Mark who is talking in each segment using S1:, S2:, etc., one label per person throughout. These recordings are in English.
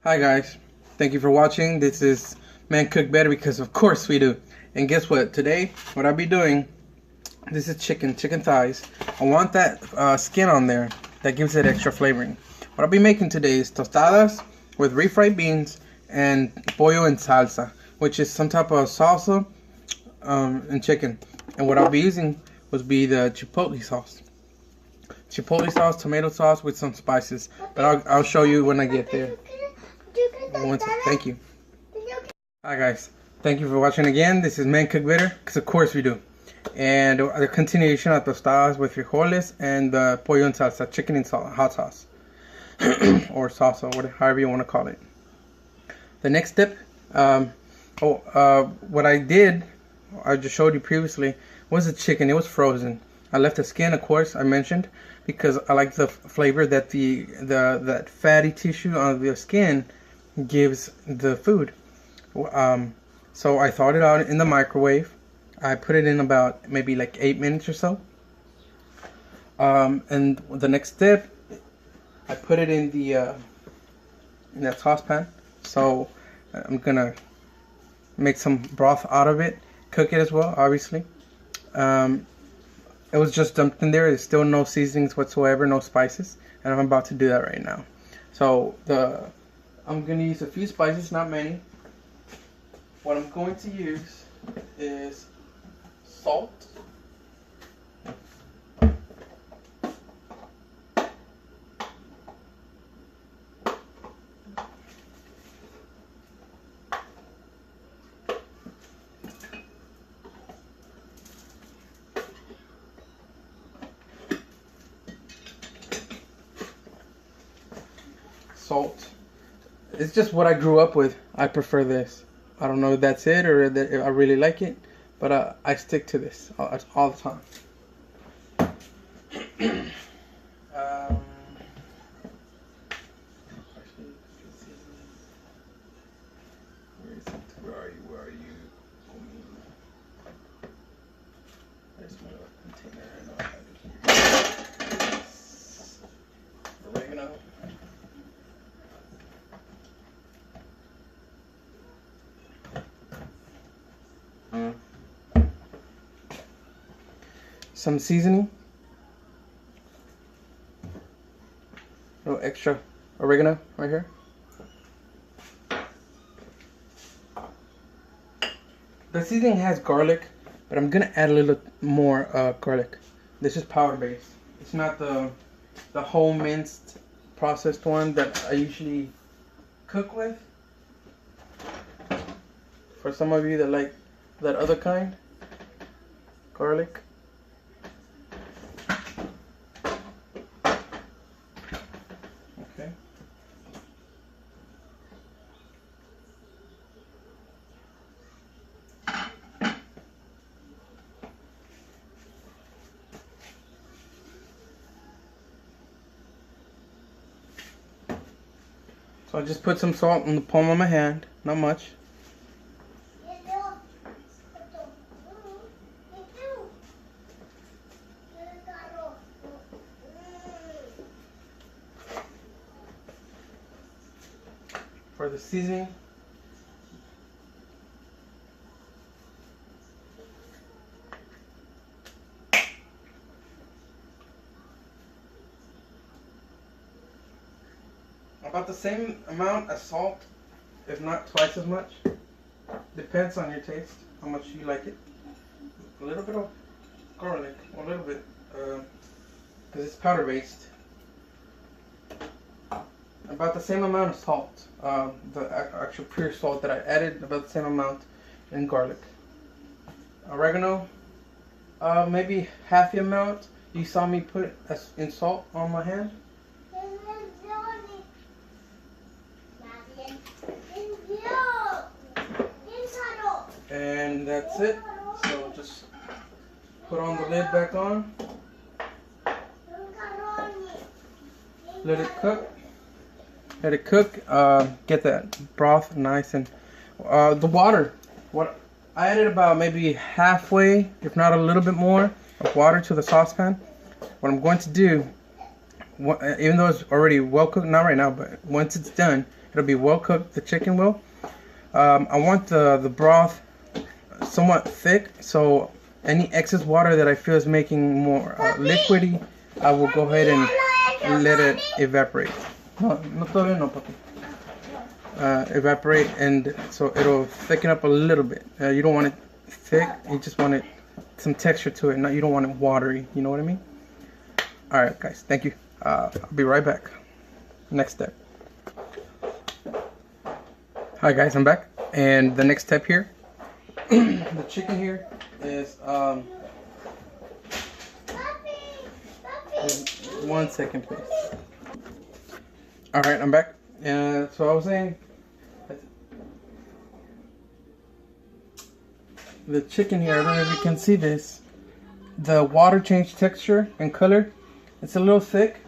S1: Hi guys, thank you for watching. This is Men Cook Better because of course we do. And guess what? Today, what I'll be doing, this is chicken thighs. I want that skin on there that gives it extra flavoring. What I'll be making today is tostadas with refried beans and pollo and salsa, which is some type of salsa and chicken. And what I'll be using would be the chipotle sauce. Chipotle sauce, tomato sauce with some spices. But I'll show you when I get there. Thank you. Hi guys, thank you for watching again. This is Men Cook Better, because of course we do. And the continuation of tostadas with frijoles and the pollo and salsa, chicken and hot sauce. Or salsa, however you want to call it. The next step, what I did, I just showed you previously, was the chicken. It was frozen. I left the skin, of course, I mentioned, because I like the flavor that that fatty tissue on the skin gives the food. So I thawed it out in the microwave. I put it in about maybe like 8 minutes or so. And the next step, I put it in that saucepan. So I'm gonna make some broth out of it, cook it as well, obviously. It was just dumped in there. There's still no seasonings whatsoever, no spices, and I'm about to do that right now. So I'm gonna use a few spices, not many. What I'm going to use is salt, salt. It's just what I grew up with. I prefer this. I don't know if that's it or that I really like it, but I stick to this all the time. Where are you? There's my container. I know I have it here. Oregano. Some seasoning, a little extra oregano right here. The seasoning has garlic, but I'm gonna add a little more garlic. This is powder based. It's not the whole minced processed one that I usually cook with. For some of you that like that other kind, garlic. Okay. So I just put some salt in the palm of my hand, not much. For the seasoning, about the same amount of salt, if not twice as much. Depends on your taste, how much you like it. A little bit of garlic, a little bit, because it's powder based. About the same amount of salt, the actual pure salt that I added, about the same amount in garlic. Oregano, maybe half the amount you saw me put in salt on my hand. And that's it. So just put on the lid back on. Let it cook. Let it cook. Get that broth nice and the water. What I added about maybe halfway, if not a little bit more, of water to the saucepan. What I'm going to do, even though it's already well cooked, not right now, but once it's done, It'll be well cooked. The chicken will. I want the broth somewhat thick, so any excess water that I feel is making more liquidy, I will go ahead and let it evaporate. No, todavía no, papi. Evaporate, and so it'll thicken up a little bit. You don't want it thick, you just want it some texture to it. You don't want it watery, you know what I mean? Alright guys, thank you. I'll be right back. Next step. Hi guys, I'm back, and the next step here, the chicken here is 1 second please. Alright, I'm back. So I was saying, the chicken here, I don't know if you can see this, the water changed texture and color. It's a little thick,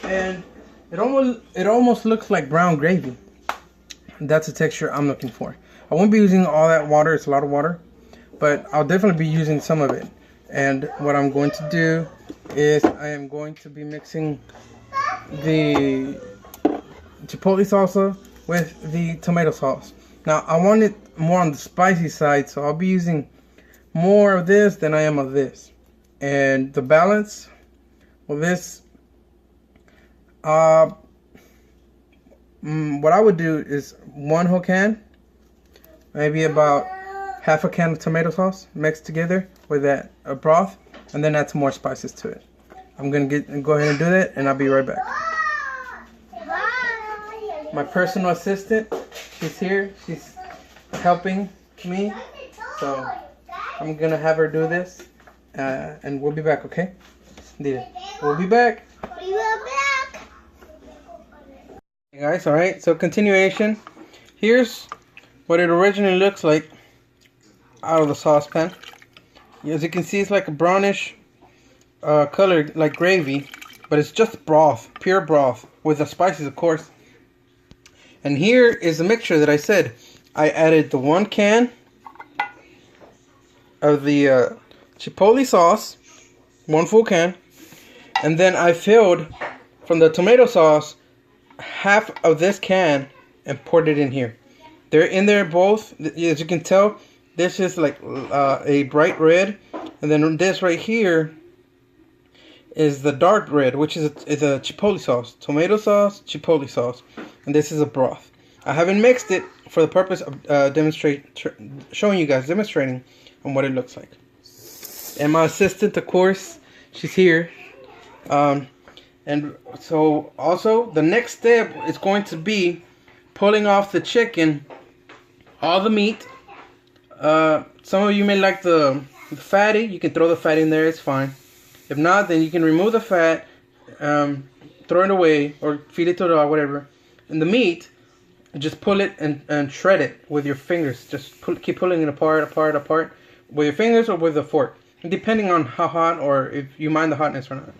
S1: and it almost looks like brown gravy. That's the texture I'm looking for. I won't be using all that water, it's a lot of water, but I'll definitely be using some of it. And what I'm going to do is I am going to be mixing the chipotle salsa with the tomato sauce. Now I want it more on the spicy side, so I'll be using more of this than I am of this. And the balance, well, this what I would do is 1 whole can, maybe about half a can of tomato sauce mixed together with that broth, and then add some more spices to it. I'm gonna go ahead and do that, and I'll be right back. My personal assistant, she's here. She's helping me, so I'm gonna have her do this, and we'll be back. Okay? We'll be back. Hey guys, all right. So continuation. Here's what it originally looks like out of the saucepan. As you can see, it's like a brownish color, like gravy, but it's just broth, pure broth, with the spices, of course. And here is the mixture that I said. I added the 1 can of the chipotle sauce, 1 full can, and then I filled from the tomato sauce half of this can and poured it in here. They're in there both. As you can tell, this is like a bright red, and then this right here is the dark red, which is a chipotle sauce, tomato sauce, chipotle sauce, and this is a broth. I haven't mixed it for the purpose of showing you guys, demonstrating on what it looks like. And my assistant, of course, she's here. And so also the next step is going to be pulling off the chicken, all the meat. Some of you may like the fatty. You can throw the fat in there, it's fine. If not, then you can remove the fat, throw it away, or feed it to the dog, whatever. And the meat, just pull it and shred it with your fingers. Just keep pulling it apart with your fingers or with a fork, depending on how hot or if you mind the hotness or not.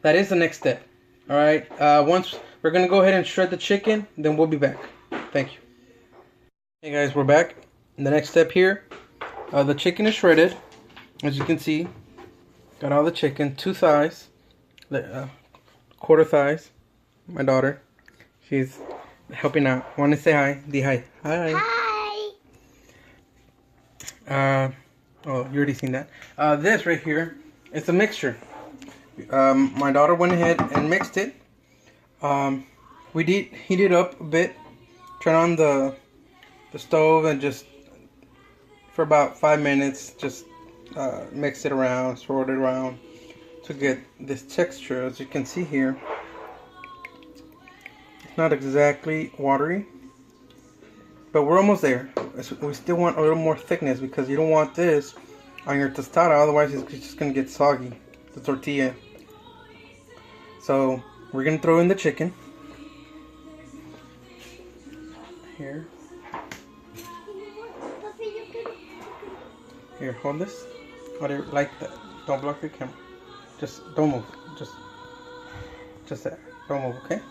S1: That is the next step. All right. Once we're gonna go ahead and shred the chicken, then we'll be back. Thank you. Hey guys, we're back. The next step here, the chicken is shredded. As you can see, got all the chicken, 2 thighs, quarter thighs. My daughter, she's helping out. Want to say hi? Di hi. Hi. Hi. Oh, you already seen that. This right here is a mixture. My daughter went ahead and mixed it. We did heat it up a bit. Turn on the stove and just for about 5 minutes, just mix it around, swirl it around to get this texture. As you can see here, it's not exactly watery, but we're almost there. We still want a little more thickness because you don't want this on your tostada, otherwise it's just gonna get soggy, the tortilla. So we're gonna throw in the chicken here. Here, hold this. Like that. Don't block your camera. Just don't move. Just there. Don't move, okay?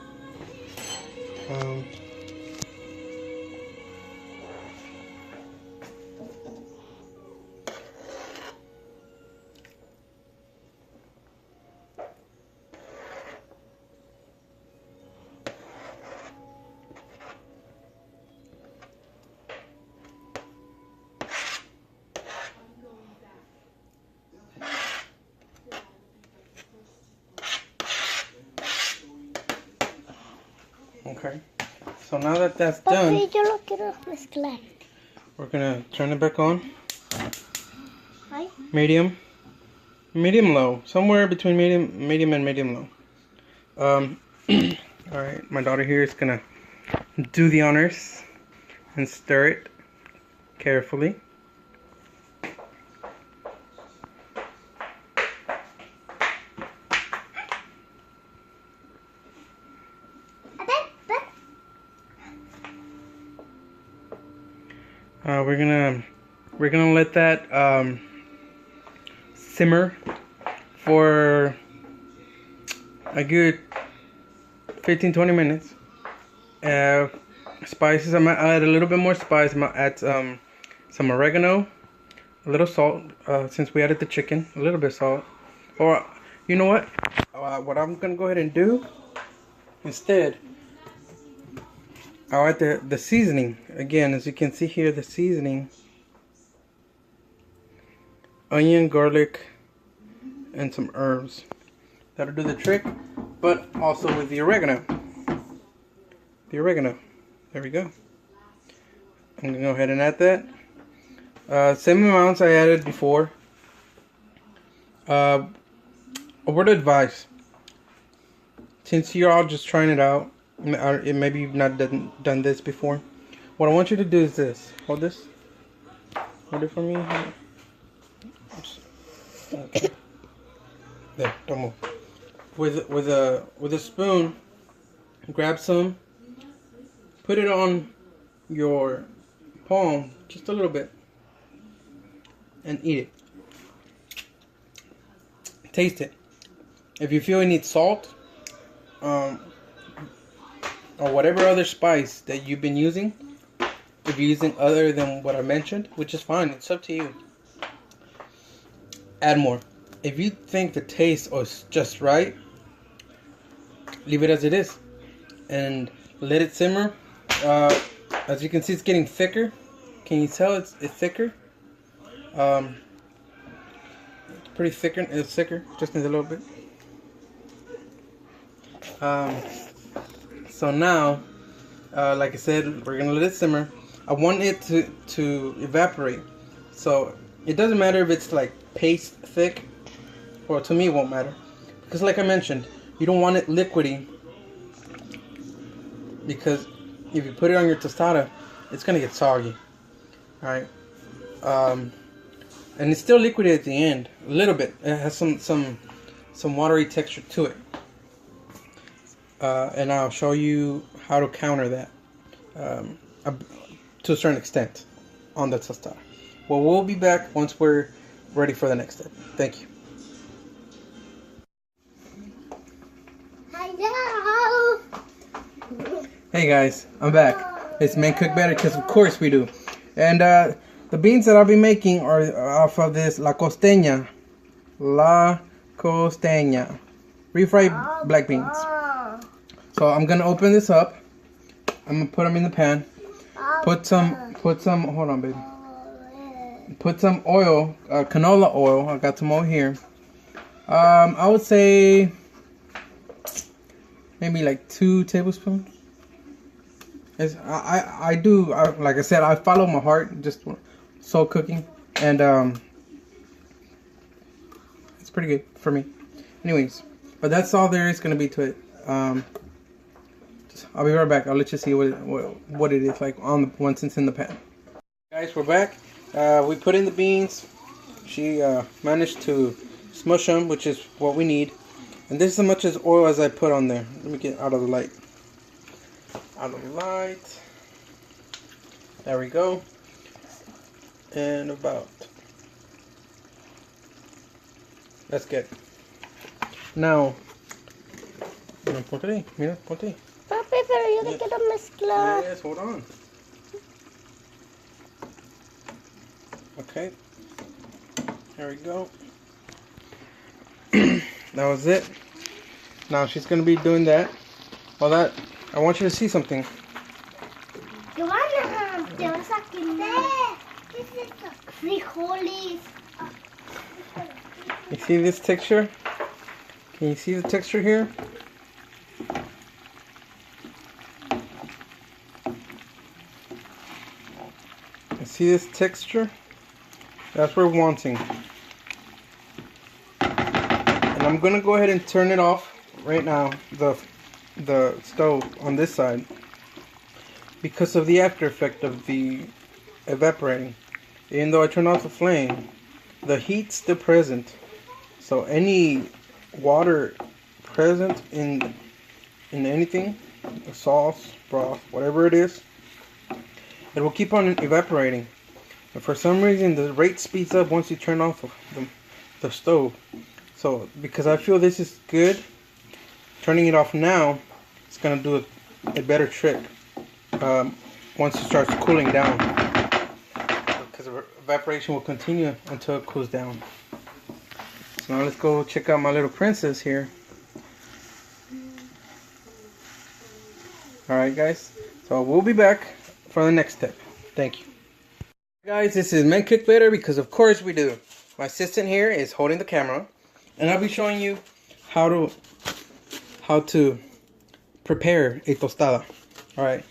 S1: Okay. So now that that's done,
S2: yo lo quiero mezclar.
S1: We're gonna turn it back on.
S2: Hi.
S1: Medium low, somewhere between medium and medium low. All right, my daughter here is gonna do the honors and stir it carefully. We're gonna let that simmer for a good 15-20 minutes. Spices, I'm gonna add a little bit more spice. I'm gonna add some oregano, a little salt, since we added the chicken, a little bit of salt. Or you know what? What I'm gonna go ahead and do instead, I'll add the seasoning. Again, as you can see here, the seasoning. Onion, garlic, and some herbs. That'll do the trick, but also with the oregano. There we go. I'm gonna go ahead and add that. Same amounts I added before. A word of advice. Since you're all just trying it out, maybe you've not done this before. What I want you to do is this. Hold this. Hold it for me. Okay. There, don't move. With a spoon, grab some, put it on your palm just a little bit, and eat it. Taste it. If you feel you need salt, or whatever other spice that you've been using, if you're using other than what I mentioned, which is fine, it's up to you. Add more. If you think the taste is just right, leave it as it is and let it simmer. As you can see, it's getting thicker. Can you tell it's thicker? It's pretty thicker. It's thicker. Just needs a little bit. So now, like I said, we're gonna let it simmer. I want it to evaporate. So it doesn't matter if it's like paste thick, or to me it won't matter, because like I mentioned, you don't want it liquidy, because if you put it on your tostada, it's gonna get soggy. Alright. And it's still liquidy at the end, a little bit. It has some watery texture to it. And I'll show you how to counter that to a certain extent on the tostada. Well, we'll be back once we're ready for the next step. Thank you.
S2: Hello.
S1: Hey guys, I'm back. It's Man Cook Better, because of course we do. And the beans that I'll be making are off of this La Costeña. Refried black beans. So I'm gonna open this up. I'm gonna put them in the pan. Put some, hold on baby. Put some oil, canola oil. I got some oil here. I would say maybe like 2 tablespoons. I do, like I said, I follow my heart, just soul cooking, and it's pretty good for me. Anyways, but that's all there is gonna be to it. I'll be right back. I'll let you see what it is like once it's in the pan. Guys, we're back. We put in the beans. She managed to smush them, which is what we need. And this is as much as oil as I put on there. Let me get out of the light. Out of the light. There we go. And about. That's good. Now. Ponte ahí, mira, ponte ahí.
S2: Papi, pero yo te quiero mezclar.
S1: Yes, hold on. Okay. There we go. That was it. Now she's gonna be doing that. Well, that I want you to see something.
S2: Giovanna, te vas a quemar. ¿Qué es esto? Frijoles.
S1: You see this texture? Can you see the texture here? See this texture? That's what we're wanting. And I'm gonna go ahead and turn it off right now, the stove on this side, because of the after effect of the evaporating. Even though I turned off the flame, the heat's still present. So any water present in anything, sauce, broth, whatever it is, it will keep on evaporating. And for some reason, the rate speeds up once you turn off the stove. So because I feel this is good, turning it off now, it's gonna do a better trick once it starts cooling down. Because evaporation will continue until it cools down. So now let's go check out my little princess here. Alright guys, so we'll be back for the next step. Thank you. Guys, this is Men Cook Better because of course we do. My assistant here is holding the camera, and I'll be showing you how to prepare a tostada. Alright,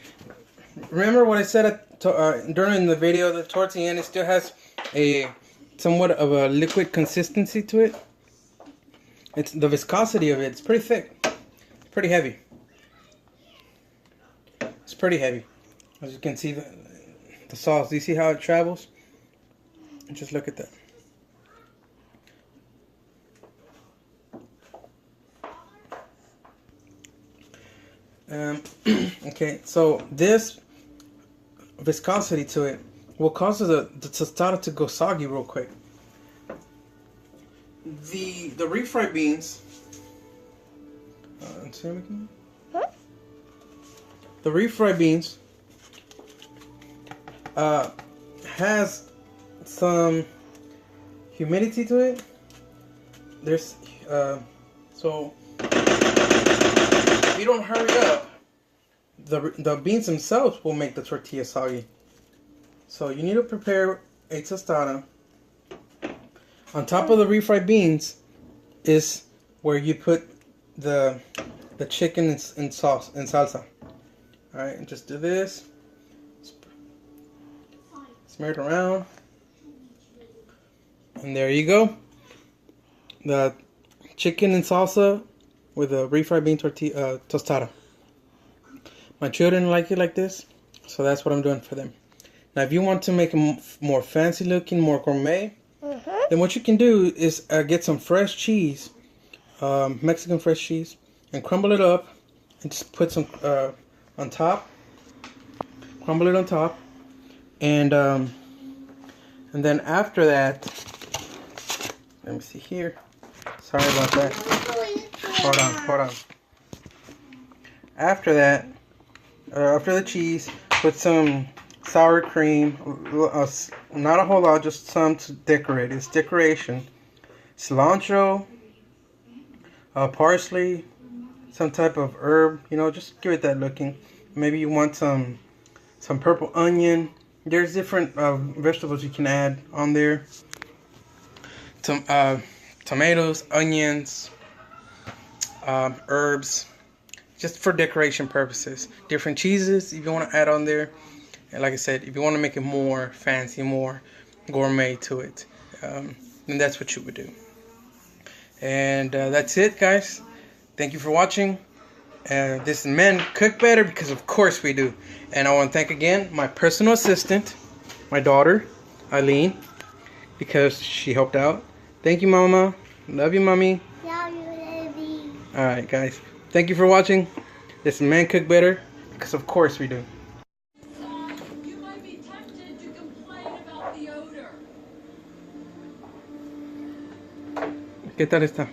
S1: remember what I said during the video that towards the end it still has a somewhat of a liquid consistency to it. It's the viscosity of it. It's pretty thick. It's pretty heavy. It's pretty heavy. As you can see, the sauce. Do you see how it travels? Just look at that. Okay, so this viscosity to it will cause the tostada to go soggy real quick. The refried beans. The refried beans has some humidity to it. There's so if you don't hurry up, the beans themselves will make the tortilla soggy. So you need to prepare a tostada. On top of the refried beans is where you put the chicken and sauce and salsa. Alright, and just do this. Smear it around. And there you go. The chicken and salsa with a refried bean tortilla tostada. My children like it like this, so that's what I'm doing for them. Now if you want to make it more fancy looking, more gourmet, then what you can do is get some fresh cheese, Mexican fresh cheese, and crumble it up and just put some on top. Crumble it on top, and then after that, let me see here. Sorry about that. Hold on. After that, after the cheese, put some sour cream, not a whole lot, just some to decorate. It's decoration. Cilantro, parsley, some type of herb, you know, just give it that looking. Maybe you want some purple onion. There's different vegetables you can add on there. Some tomatoes, onions, herbs, just for decoration purposes. Different cheeses if you want to add on there. And like I said, if you want to make it more fancy, more gourmet to it, then that's what you would do. And that's it, guys. Thank you for watching. This is Men Cook Better because of course we do. And I want to thank again my personal assistant, my daughter, Eileen, because she helped out. Thank you, Mama. Love you, Mommy.
S2: Love you, baby.
S1: Alright, guys. Thank you for watching. This is Men Cook Better because of course we do.
S3: You might be tempted to complain about the odor.
S1: ¿Qué tal está?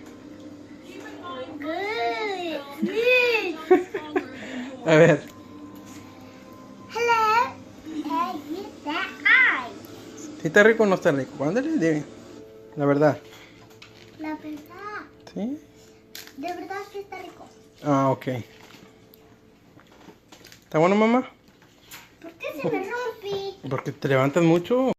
S3: Keep in mind,
S2: Good.
S1: A ver.
S2: Hello. And get that eye.
S1: ¿Sí está rico o no está rico? Ándale, dime. La verdad.
S2: La verdad.
S1: ¿Sí?
S2: De verdad que está rico.
S1: Ah, ok. ¿Está bueno, mamá?
S2: ¿Por qué se me rompe?
S1: Porque te levantas mucho.